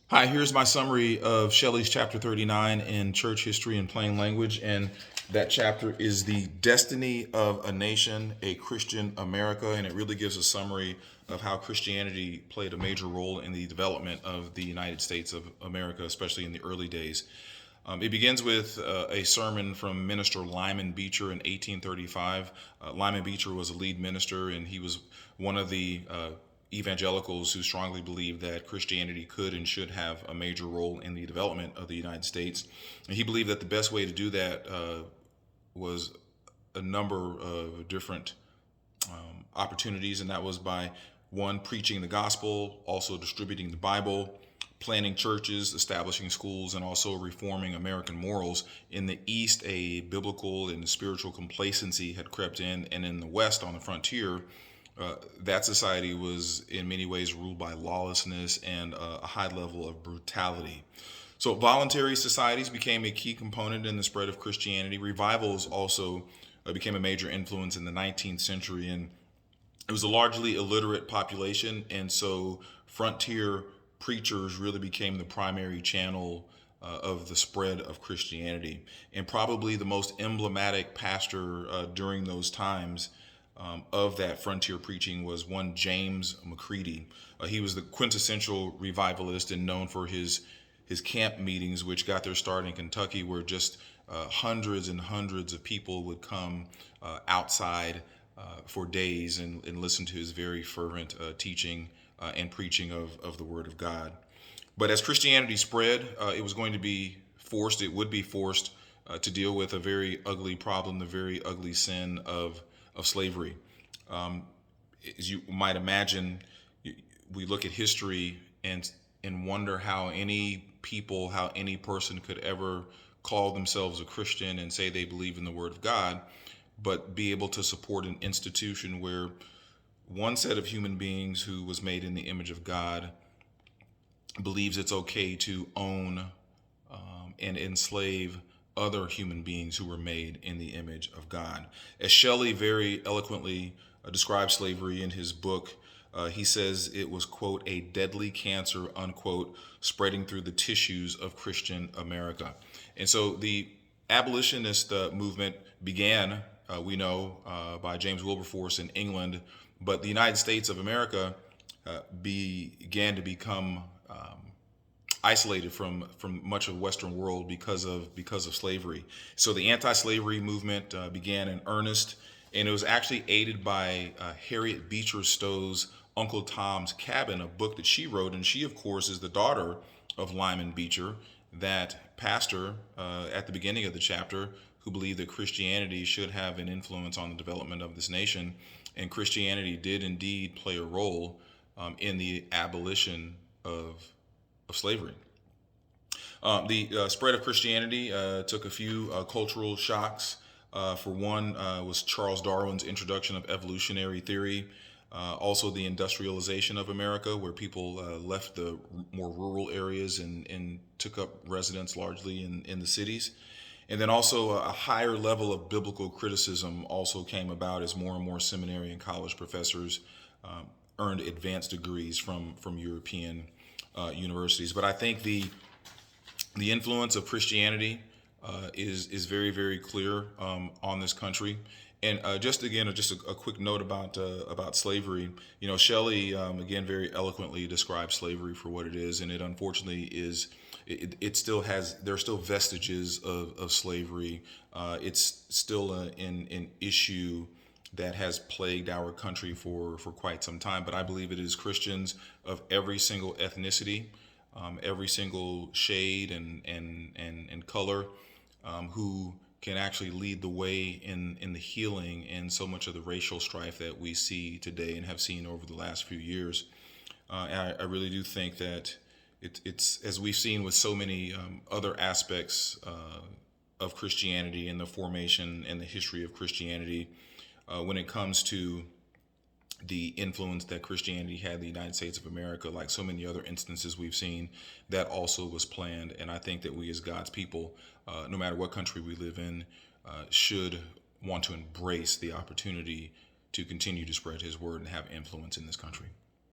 Hi, here's my summary of Shelley's chapter 39 in Church History in Plain Language. And that chapter is The Destiny of a Nation, a Christian America. And it really gives a summary of how Christianity played a major role in the development of the United States of America, especially in the early days. It begins with a sermon from Minister Lyman Beecher in 1835. Lyman Beecher was a lead minister, and he was one of the evangelicals who strongly believed that Christianity could and should have a major role in the development of the United States. And he believed that the best way to do that was a number of different opportunities, and that was by one, preaching the gospel, also distributing the Bible, planting churches, establishing schools, and also reforming American morals. In the East, a biblical and spiritual complacency had crept in, and in the West, on the frontier, that society was in many ways ruled by lawlessness and a high level of brutality. So voluntary societies became a key component in the spread of Christianity. Revivals also became a major influence in the 19th century, and it was a largely illiterate population, and so frontier preachers really became the primary channel of the spread of Christianity. And probably the most emblematic pastor during those times of that frontier preaching was one James McCready. He was the quintessential revivalist and known for his camp meetings, which got their start in Kentucky, where just hundreds and hundreds of people would come outside for days and listen to his very fervent teaching and preaching of the Word of God. But as Christianity spread, it was going to be forced, it would be forced to deal with a very ugly problem, the very ugly sin of slavery. As you might imagine, we look at history and wonder how any people, how any person could ever call themselves a Christian and say they believe in the Word of God, but be able to support an institution where one set of human beings who was made in the image of God believes it's okay to own and enslave other human beings who were made in the image of God. As Shelley very eloquently describes slavery in his book, he says it was, quote, a deadly cancer, unquote, spreading through the tissues of Christian America. And so the abolitionist movement began, we know, by James Wilberforce in England, but the United States of America began to become isolated from much of the Western world because of slavery. So the anti-slavery movement began in earnest, and it was actually aided by Harriet Beecher Stowe's Uncle Tom's Cabin, a book that she wrote, and she, of course, is the daughter of Lyman Beecher, that pastor at the beginning of the chapter, who believed that Christianity should have an influence on the development of this nation, and Christianity did indeed play a role in the abolition of slavery. The spread of Christianity took a few cultural shocks. For one, was Charles Darwin's introduction of evolutionary theory. Also, the industrialization of America, where people left the more rural areas and took up residence largely in the cities. And then also a higher level of biblical criticism also came about as more and more seminary and college professors earned advanced degrees from European universities. But I think the influence of Christianity is very, very clear on this country. And just a quick note about slavery. You know, Shelley again very eloquently describes slavery for what it is, and it unfortunately is. It still has. There are still vestiges of slavery. It's still an issue that has plagued our country for quite some time. But I believe it is Christians of every single ethnicity, every single shade and color, who can actually lead the way in the healing in so much of the racial strife that we see today and have seen over the last few years. I really do think that it's as we've seen with so many other aspects of Christianity and the formation and the history of Christianity, when it comes to the influence that Christianity had in the United States of America, like so many other instances we've seen, that also was planned. And I think that we as God's people, no matter what country we live in, should want to embrace the opportunity to continue to spread his word and have influence in this country.